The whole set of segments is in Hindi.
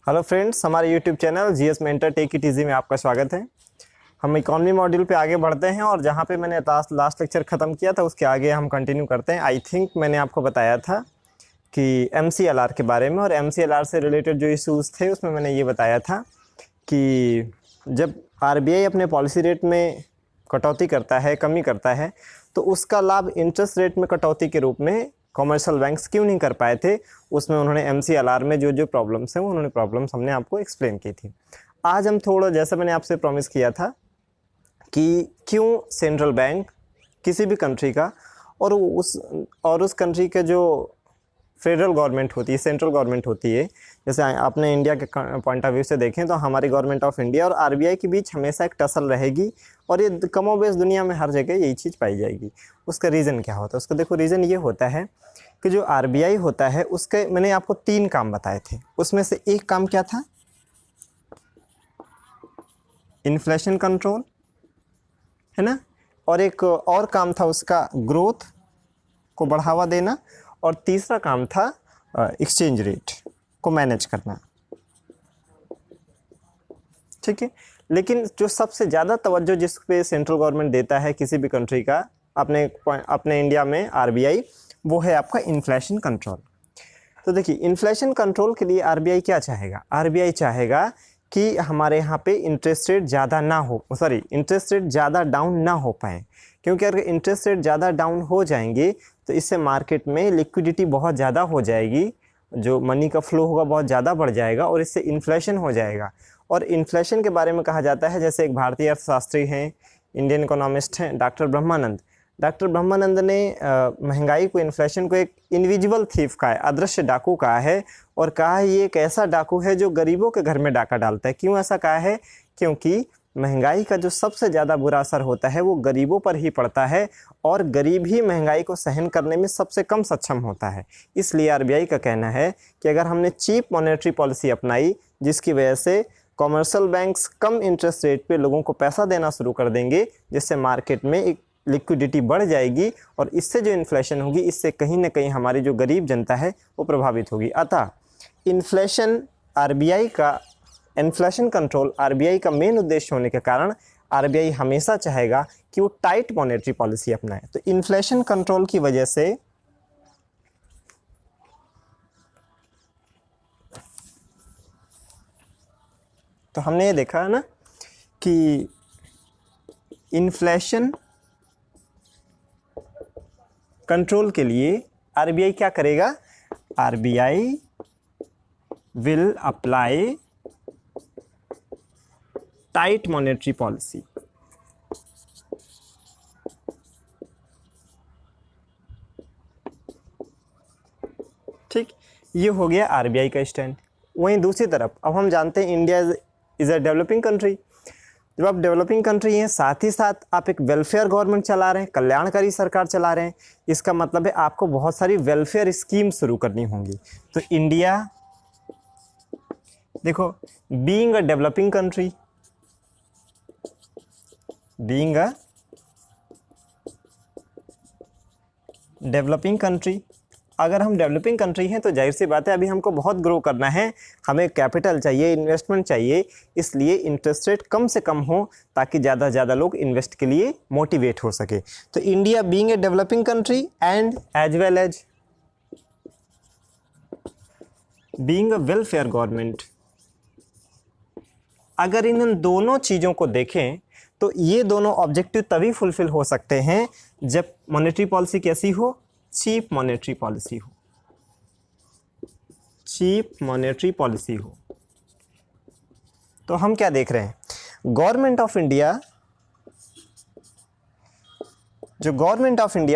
हेलो फ्रेंड्स, हमारे YouTube channel GS mentor take it easy में आपका स्वागत है। हम इकॉनमी मॉड्यूल पे आगे बढ़ते हैं और जहाँ पे मैंने लास्ट लेक्चर ख़त्म किया था उसके आगे हम कंटिन्यू करते हैं। आई थिंक मैंने आपको बताया था कि एमसीएलआर के बारे में, और एमसीएलआर से रिलेटेड जो इशूज़ थे उसमें मैंने ये बताया था कि जब आरबीआई अपने पॉलिसी रेट में कटौती करता है, कमी करता है, तो उसका लाभ इंटरेस्ट रेट में कटौती के रूप में कॉमर्शियल बैंक्स क्यों नहीं कर पाए थे। उसमें उन्होंने एमसीएलआर में जो जो प्रॉब्लम्स हैं उन्होंने प्रॉब्लम्स हमने आपको एक्सप्लेन की थी। आज हम थोड़ा, जैसा मैंने आपसे प्रॉमिस किया था कि क्यों सेंट्रल बैंक किसी भी कंट्री का और उस कंट्री के जो फेडरल गवर्नमेंट होती है, सेंट्रल गवर्नमेंट होती है, जैसे आपने इंडिया के पॉइंट ऑफ व्यू से देखें तो हमारी गवर्नमेंट ऑफ इंडिया और आरबीआई के बीच हमेशा एक टसल रहेगी, और ये कमोबेश दुनिया में हर जगह यही चीज़ पाई जाएगी। उसका रीज़न क्या होता है? उसका देखो, रीज़न ये होता है कि जो आरबीआई होता है उसके मैंने आपको 3 काम बताए थे। उसमें से एक काम क्या था? इन्फ्लेशन कंट्रोल, है ना। और एक और काम था उसका ग्रोथ को बढ़ावा देना, और तीसरा काम था एक्सचेंज रेट को मैनेज करना। ठीक है। लेकिन जो सबसे ज़्यादा तवज्जो जिस पे सेंट्रल गवर्नमेंट देता है किसी भी कंट्री का, अपने इंडिया में आरबीआई, वो है आपका इन्फ्लेशन कंट्रोल। तो देखिए, इन्फ्लेशन कंट्रोल के लिए आरबीआई क्या चाहेगा? आरबीआई चाहेगा कि हमारे यहाँ पे इंटरेस्ट रेट ज़्यादा डाउन ना हो पाए, क्योंकि अगर इंटरेस्ट रेट ज़्यादा डाउन हो जाएंगे तो इससे मार्केट में लिक्विडिटी बहुत ज़्यादा हो जाएगी, जो मनी का फ्लो होगा बहुत ज़्यादा बढ़ जाएगा, और इससे इन्फ्लेशन हो जाएगा। और इन्फ्लेशन के बारे में कहा जाता है, जैसे एक भारतीय अर्थशास्त्री हैं, इंडियन इकोनॉमिस्ट हैं, डॉक्टर ब्रह्मानंद ने महंगाई को, इन्फ्लेशन को एक इनविजिबल थीफ कहा है, अदृश्य डाकू कहा है, और कहा है ये एक ऐसा डाकू है जो गरीबों के घर में डाका डालता है। क्यों ऐसा कहा है? क्योंकि महंगाई का जो सबसे ज़्यादा बुरा असर होता है वो गरीबों पर ही पड़ता है, और गरीब ही महंगाई को सहन करने में सबसे कम सक्षम होता है। इसलिए आरबीआई का कहना है कि अगर हमने चीप मॉनेटरी पॉलिसी अपनाई, जिसकी वजह से कॉमर्शियल बैंक्स कम इंटरेस्ट रेट पे लोगों को पैसा देना शुरू कर देंगे, जिससे मार्केट में एक लिक्विडिटी बढ़ जाएगी, और इससे जो इन्फ्लेशन होगी, इससे कहीं ना कहीं हमारी जो गरीब जनता है वो प्रभावित होगी। अतः इन्फ्लेशन कंट्रोल आरबीआई का मेन उद्देश्य होने के कारण आरबीआई हमेशा चाहेगा कि वो टाइट मॉनेटरी पॉलिसी अपनाए। तो इन्फ्लेशन कंट्रोल की वजह से तो हमने ये देखा है ना कि इन्फ्लेशन कंट्रोल के लिए आरबीआई क्या करेगा? RBI will apply tight monetary policy. ठीक, ये हो गया आरबीआई का स्टैंड। वहीं दूसरी तरफ अब हम जानते हैं India is a developing country. जब आप डेवलपिंग कंट्री हैं, साथ ही साथ आप एक वेलफेयर गवर्नमेंट चला रहे हैं, कल्याणकारी सरकार चला रहे हैं, इसका मतलब है आपको बहुत सारी वेलफेयर स्कीम शुरू करनी होंगी। तो इंडिया, देखो, बीइंग अ डेवलपिंग कंट्री, अगर हम डेवलपिंग कंट्री हैं तो जाहिर सी बात है अभी हमको बहुत ग्रो करना है, हमें कैपिटल चाहिए, इन्वेस्टमेंट चाहिए, इसलिए इंटरेस्ट रेट कम से कम हो ताकि ज़्यादा से ज़्यादा लोग इन्वेस्ट के लिए मोटिवेट हो सके। तो India being a developing country and as well as being a welfare government, अगर इन दोनों चीज़ों को देखें तो ये दोनों ऑब्जेक्टिव तभी फुलफिल हो सकते हैं जब मॉनेटरी पॉलिसी कैसी हो? चीप मॉनेटरी पॉलिसी हो। तो हम क्या देख रहे हैं? गवर्नमेंट ऑफ इंडिया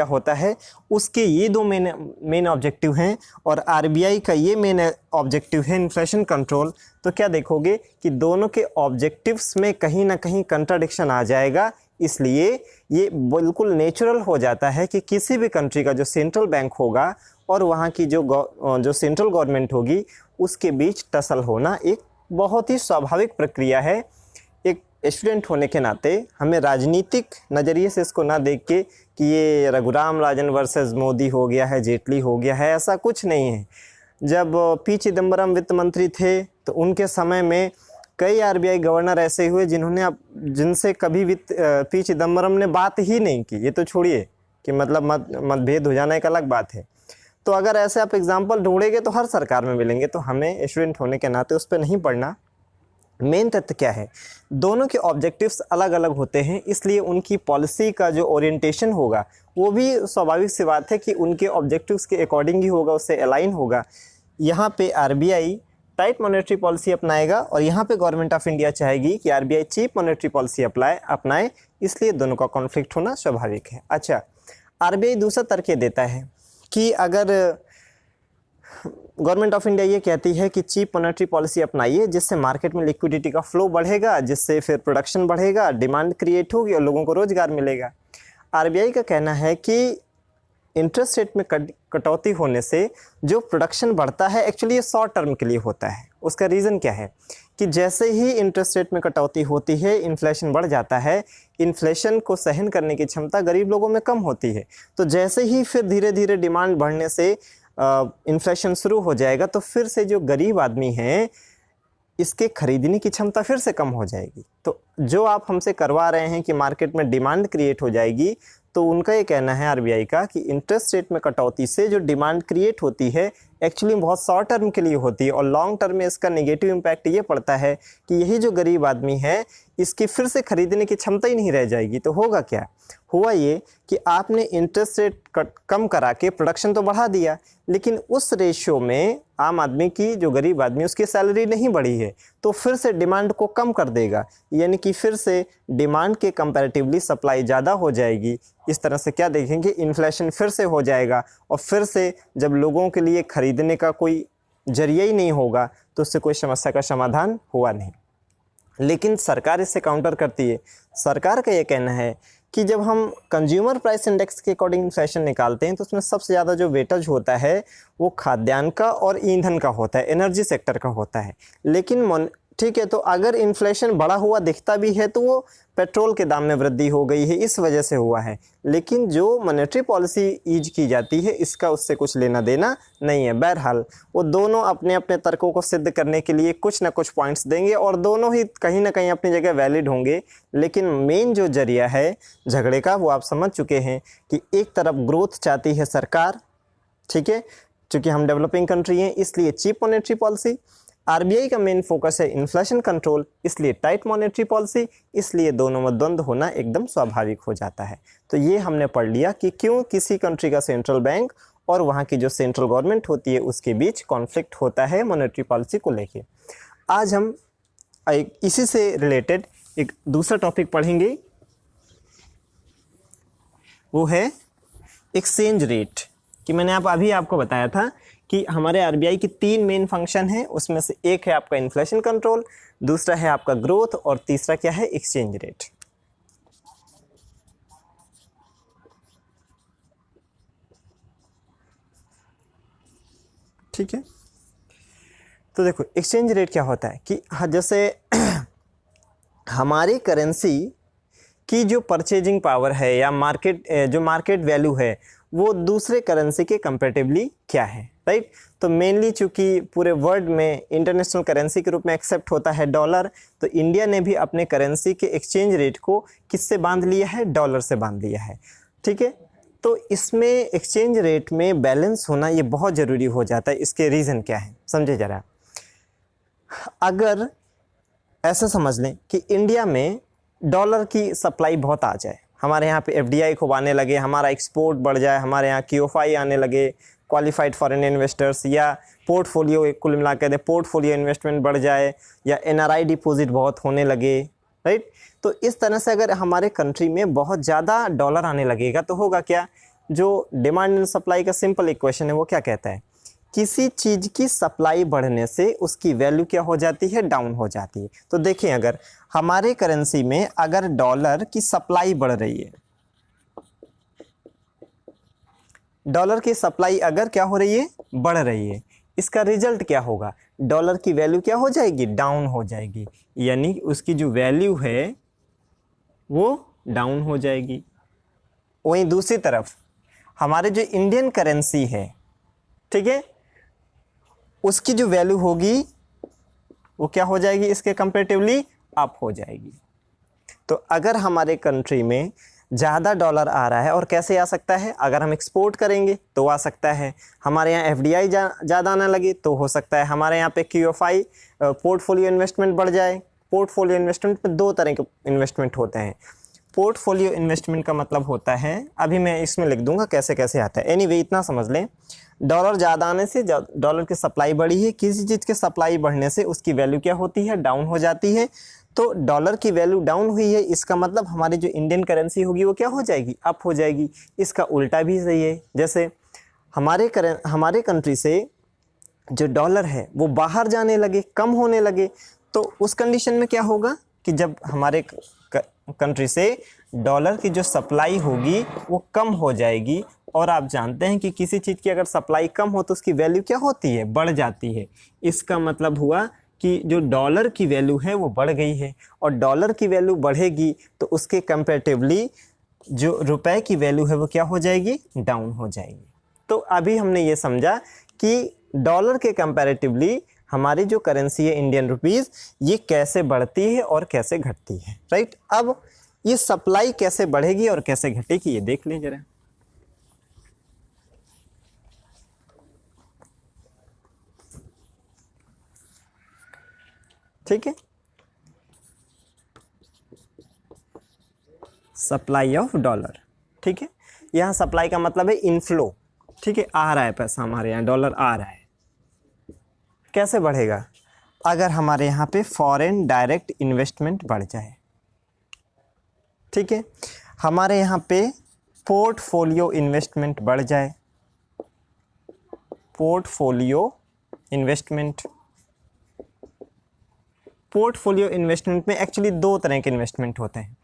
होता है, उसके ये 2 मेन ऑब्जेक्टिव हैं, और आरबीआई का ये मेन ऑब्जेक्टिव है इन्फ्लेशन कंट्रोल। तो क्या देखोगे कि दोनों के ऑब्जेक्टिव्स में कहीं ना कहीं कंट्राडिक्शन आ जाएगा। इसलिए ये बिल्कुल नेचुरल हो जाता है कि किसी भी कंट्री का जो सेंट्रल बैंक होगा और वहाँ की जो सेंट्रल गवर्नमेंट होगी, उसके बीच टसल होना एक बहुत ही स्वाभाविक प्रक्रिया है। एक स्टूडेंट होने के नाते हमें राजनीतिक नज़रिए से इसको ना देख के कि ये रघुराम राजन वर्सेस मोदी हो गया है, जेटली हो गया है, ऐसा कुछ नहीं है। जब पी चिदम्बरम वित्त मंत्री थे तो उनके समय में कई आरबीआई गवर्नर ऐसे हुए जिनसे कभी पी चिदम्बरम ने बात ही नहीं की। ये तो छोड़िए कि मतलब मतभेद हो जाना एक अलग बात है। तो अगर ऐसे आप एग्जाम्पल ढूंढेंगे तो हर सरकार में मिलेंगे, तो हमें स्टूडेंट होने के नाते उस पर नहीं पढ़ना। मेन तथ्य क्या है, दोनों के ऑब्जेक्टिव्स अलग अलग होते हैं, इसलिए उनकी पॉलिसी का जो ओरिएंटेशन होगा वो भी स्वाभाविक सी बात है कि उनके ऑब्जेक्टिव्स के अकॉर्डिंग ही होगा, उससे अलाइन होगा। यहाँ पे आरबीआई टाइट मॉनेटरी पॉलिसी अपनाएगा और यहाँ पे गवर्नमेंट ऑफ इंडिया चाहेगी कि आरबीआई चीप मॉनेटरी पॉलिसी अपनाए, इसलिए दोनों का कॉन्फ्लिक्ट होना स्वाभाविक है। अच्छा, आरबीआई दूसरा तर्क देता है कि अगर गवर्नमेंट ऑफ इंडिया ये कहती है कि चीप मॉनेटरी पॉलिसी अपनाइए जिससे मार्केट में लिक्विडिटी का फ्लो बढ़ेगा, जिससे फिर प्रोडक्शन बढ़ेगा, डिमांड क्रिएट होगी और लोगों को रोजगार मिलेगा। आरबीआई का कहना है कि इंटरेस्ट रेट में कटौती होने से जो प्रोडक्शन बढ़ता है एक्चुअली ये शॉर्ट टर्म के लिए होता है। उसका रीज़न क्या है कि जैसे ही इंटरेस्ट रेट में कटौती होती है इन्फ्लेशन बढ़ जाता है, इन्फ्लेशन को सहन करने की क्षमता गरीब लोगों में कम होती है। तो जैसे ही फिर धीरे धीरे डिमांड बढ़ने से इन्फ्लेशन शुरू हो जाएगा तो फिर से जो गरीब आदमी हैं इसके खरीदने की क्षमता फिर से कम हो जाएगी। तो जो आप हमसे करवा रहे हैं कि मार्केट में डिमांड क्रिएट हो जाएगी, तो उनका ये कहना है आरबीआई का कि इंटरेस्ट रेट में कटौती से जो डिमांड क्रिएट होती है एक्चुअली बहुत शॉर्ट टर्म के लिए होती है और लॉन्ग टर्म में इसका नेगेटिव इम्पैक्ट ये पड़ता है कि यही जो गरीब आदमी है इसकी फिर से खरीदने की क्षमता ही नहीं रह जाएगी। तो होगा क्या, हुआ ये कि आपने इंटरेस्ट रेट कम करा के प्रोडक्शन तो बढ़ा दिया, लेकिन उस रेशियो में आम आदमी की, जो गरीब आदमी उसकी सैलरी नहीं बढ़ी है, तो फिर से डिमांड को कम कर देगा, यानी कि फिर से डिमांड के कंपैरेटिवली सप्लाई ज़्यादा हो जाएगी। इस तरह से क्या देखेंगे, इन्फ्लेशन फिर से हो जाएगा और फिर से जब लोगों के लिए खरीदने का कोई जरिया ही नहीं होगा तो उससे कोई समस्या का समाधान हुआ नहीं। लेकिन सरकार इससे काउंटर करती है। सरकार का ये कहना है कि जब हम कंज्यूमर प्राइस इंडेक्स के अकॉर्डिंग इन्फ्लेशन निकालते हैं तो उसमें सबसे ज़्यादा जो वेटेज होता है वो खाद्यान्न का और ईंधन का होता है, एनर्जी सेक्टर का होता है। लेकिन ठीक है, तो अगर इन्फ्लेशन बढ़ा हुआ दिखता भी है तो वो पेट्रोल के दाम में वृद्धि हो गई है, इस वजह से हुआ है। लेकिन जो मॉनेटरी पॉलिसी यूज की जाती है इसका उससे कुछ लेना देना नहीं है। बहरहाल वो दोनों अपने अपने तर्कों को सिद्ध करने के लिए कुछ ना कुछ पॉइंट्स देंगे और दोनों ही कहीं ना कहीं अपनी जगह वैलिड होंगे। लेकिन मेन जो जरिया है झगड़े का वो आप समझ चुके हैं कि एक तरफ ग्रोथ चाहती है सरकार, ठीक है, चूँकि हम डेवलपिंग कंट्री हैं इसलिए चीप मॉनेटरी पॉलिसी, आरबीआई का मेन फोकस है इन्फ्लेशन कंट्रोल इसलिए टाइट मॉनेटरी पॉलिसी, इसलिए दोनों में द्वंद्व होना एकदम स्वाभाविक हो जाता है। तो ये हमने पढ़ लिया कि क्यों किसी कंट्री का सेंट्रल बैंक और वहाँ की जो सेंट्रल गवर्नमेंट होती है उसके बीच कॉन्फ्लिक्ट होता है मॉनेटरी पॉलिसी को लेके। आज हम इसी से रिलेटेड एक दूसरा टॉपिक पढ़ेंगे, वो है एक्सचेंज रेट। कि मैंने आपको बताया था कि हमारे आरबीआई की 3 मेन फंक्शन है, उसमें से एक है आपका इन्फ्लेशन कंट्रोल, दूसरा है आपका ग्रोथ और तीसरा क्या है, एक्सचेंज रेट। ठीक है, तो देखो एक्सचेंज रेट क्या होता है कि जैसे हमारी करेंसी की जो परचेजिंग पावर है या मार्केट वैल्यू है वो दूसरे करेंसी के कंपैरेटिवली क्या है, राइट। तो मेनली चूंकि पूरे वर्ल्ड में इंटरनेशनल करेंसी के रूप में एक्सेप्ट होता है डॉलर, तो इंडिया ने भी अपने करेंसी के एक्सचेंज रेट को किससे बांध लिया है, डॉलर से बांध लिया है, ठीक है। तो इसमें एक्सचेंज रेट में बैलेंस होना ये बहुत ज़रूरी हो जाता है। इसके रीज़न क्या है समझे ज़रा। अगर ऐसा समझ लें कि इंडिया में डॉलर की सप्लाई बहुत आ जाए, हमारे यहाँ पे एफडीआई खूब आने लगे, हमारा एक्सपोर्ट बढ़ जाए, हमारे यहाँ क्यूएफआई आने लगे, क्वालिफाइड फॉरेन इन्वेस्टर्स, या पोर्टफोलियो कुल मिला के पोर्टफोलियो इन्वेस्टमेंट बढ़ जाए, या एनआरआई डिपॉजिट बहुत होने लगे, राइट। तो इस तरह से अगर हमारे कंट्री में बहुत ज़्यादा डॉलर आने लगेगा तो होगा क्या, जो डिमांड एंड सप्लाई का सिंपल इक्वेशन है वो क्या कहता है, किसी चीज़ की सप्लाई बढ़ने से उसकी वैल्यू क्या हो जाती है, डाउन हो जाती है। तो देखें अगर हमारे करेंसी में अगर डॉलर की सप्लाई बढ़ रही है, डॉलर की सप्लाई अगर क्या हो रही है, बढ़ रही है, इसका रिजल्ट क्या होगा, डॉलर की वैल्यू क्या हो जाएगी, डाउन हो जाएगी, यानी उसकी जो वैल्यू है वो डाउन हो जाएगी। वहीं दूसरी तरफ हमारे जो इंडियन करेंसी है, ठीक है, उसकी जो वैल्यू होगी वो क्या हो जाएगी, इसके कंपेरेटिवली अप हो जाएगी। तो अगर हमारे कंट्री में ज़्यादा डॉलर आ रहा है, और कैसे आ सकता है, अगर हम एक्सपोर्ट करेंगे तो आ सकता है, हमारे यहाँ एफडीआई ज़्यादा आने लगे तो हो सकता है हमारे यहाँ पे क्यूएफआई पोर्टफोलियो इन्वेस्टमेंट बढ़ जाए। पोर्टफोलियो इन्वेस्टमेंट में दो तरह के इन्वेस्टमेंट होते हैं। पोर्टफोलियो इन्वेस्टमेंट का मतलब होता है, अभी मैं इसमें लिख दूंगा कैसे कैसे आता है, एनीवे इतना समझ लें, डॉलर ज़्यादा आने से डॉलर की सप्लाई बढ़ी है, किसी चीज़ की सप्लाई बढ़ने से उसकी वैल्यू क्या होती है, डाउन हो जाती है। तो डॉलर की वैल्यू डाउन हुई है, इसका मतलब हमारी जो इंडियन करेंसी होगी वो क्या हो जाएगी, अप हो जाएगी। इसका उल्टा भी सही है, जैसे हमारे कंट्री से जो डॉलर है वो बाहर जाने लगे, कम होने लगे, तो उस कंडीशन में क्या होगा कि जब हमारे कंट्री से डॉलर की जो सप्लाई होगी वो कम हो जाएगी। और आप जानते हैं कि किसी चीज़ की अगर सप्लाई कम हो तो उसकी वैल्यू क्या होती है, बढ़ जाती है। इसका मतलब हुआ कि जो डॉलर की वैल्यू है वो बढ़ गई है, और डॉलर की वैल्यू बढ़ेगी तो उसके कंपैरेटिवली जो रुपए की वैल्यू है वो क्या हो जाएगी, डाउन हो जाएगी। तो अभी हमने ये समझा कि डॉलर के कंपैरेटिवली हमारी जो करेंसी है इंडियन रुपीज़, ये कैसे बढ़ती है और कैसे घटती है, राइट। अब ये सप्लाई कैसे बढ़ेगी और कैसे घटेगी ये देख लें जरा। ठीक है, सप्लाई ऑफ डॉलर, ठीक है, यहाँ सप्लाई का मतलब है इनफ्लो, ठीक है, आ रहा है पैसा हमारे यहाँ, डॉलर आ रहा है। कैसे बढ़ेगा, अगर हमारे यहाँ पे फॉरेन डायरेक्ट इन्वेस्टमेंट बढ़ जाए, ठीक है, हमारे यहाँ पे पोर्टफोलियो इन्वेस्टमेंट बढ़ जाए। पोर्टफोलियो इन्वेस्टमेंट, पोर्टफोलियो इन्वेस्टमेंट में एक्चुअली दो तरह के इन्वेस्टमेंट होते हैं।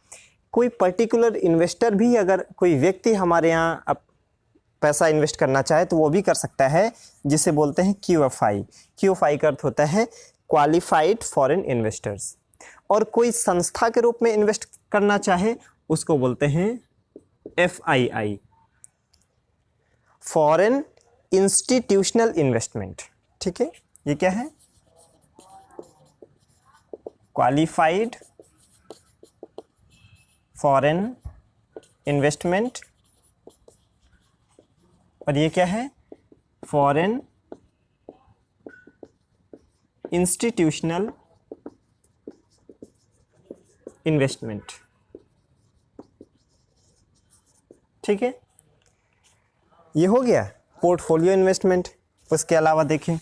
कोई पर्टिकुलर इन्वेस्टर भी, अगर कोई व्यक्ति हमारे यहाँ अब पैसा इन्वेस्ट करना चाहे तो वो भी कर सकता है, जिसे बोलते हैं क्यूएफआई। क्यूएफआई का अर्थ होता है क्वालिफाइड फॉरेन इन्वेस्टर्स। और कोई संस्था के रूप में इन्वेस्ट करना चाहे उसको बोलते हैं एफआईआई, फॉरेन इंस्टीट्यूशनल इन्वेस्टमेंट, ठीक है। ये क्या है, क्वालिफाइड फॉरेन इन्वेस्टमेंट, और ये क्या है, फॉरेन इंस्टीट्यूशनल इन्वेस्टमेंट, ठीक है। ये हो गया पोर्टफोलियो इन्वेस्टमेंट। उसके अलावा देखें,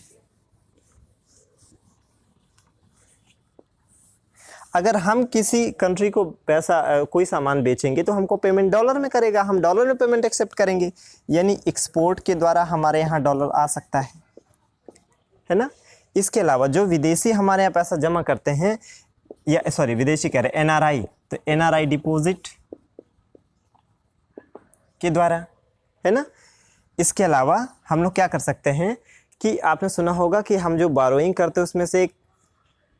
अगर हम किसी कंट्री को पैसा कोई सामान बेचेंगे तो हमको पेमेंट डॉलर में करेगा, हम डॉलर में पेमेंट एक्सेप्ट करेंगे, यानी एक्सपोर्ट के द्वारा हमारे यहाँ डॉलर आ सकता है ना। इसके अलावा जो विदेशी हमारे यहाँ पैसा जमा करते हैं, या सॉरी विदेशी कह रहे एनआरआई, तो एनआरआई डिपॉजिट के द्वारा, है ना। इसके अलावा हम लोग क्या कर सकते हैं कि आपने सुना होगा कि हम जो बारोइंग करते हैं उसमें से एक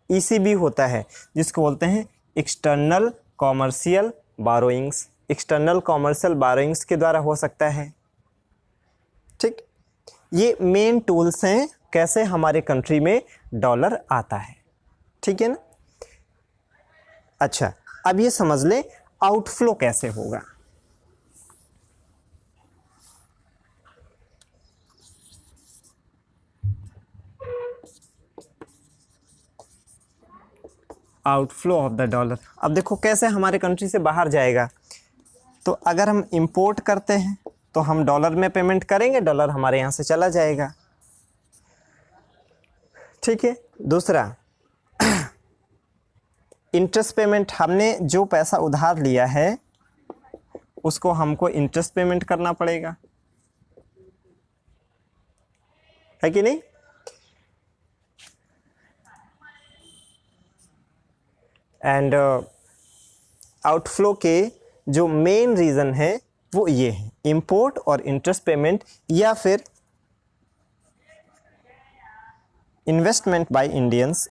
ईसीबी होता है जिसको बोलते हैं एक्सटर्नल कॉमर्शियल बारोइंग्स। एक्सटर्नल कॉमर्शियल बारोइंग्स के द्वारा हो सकता है, ठीक। ये मेन टूल्स हैं कैसे हमारे कंट्री में डॉलर आता है, ठीक है ना। अच्छा, अब ये समझ ले आउटफ्लो कैसे होगा। आउटफ्लो ऑफ द डॉलर, अब देखो कैसे हमारे कंट्री से बाहर जाएगा। तो अगर हम इंपोर्ट करते हैं तो हम डॉलर में पेमेंट करेंगे, डॉलर हमारे यहाँ से चला जाएगा, ठीक है। दूसरा, इंटरेस्ट पेमेंट, हमने जो पैसा उधार लिया है उसको हमको इंटरेस्ट पेमेंट करना पड़ेगा, है कि नहीं। एंड आउटफ्लो के जो मेन रीज़न है वो ये है, इंपोर्ट और इंटरेस्ट पेमेंट, या फिर इन्वेस्टमेंट बाय इंडियंस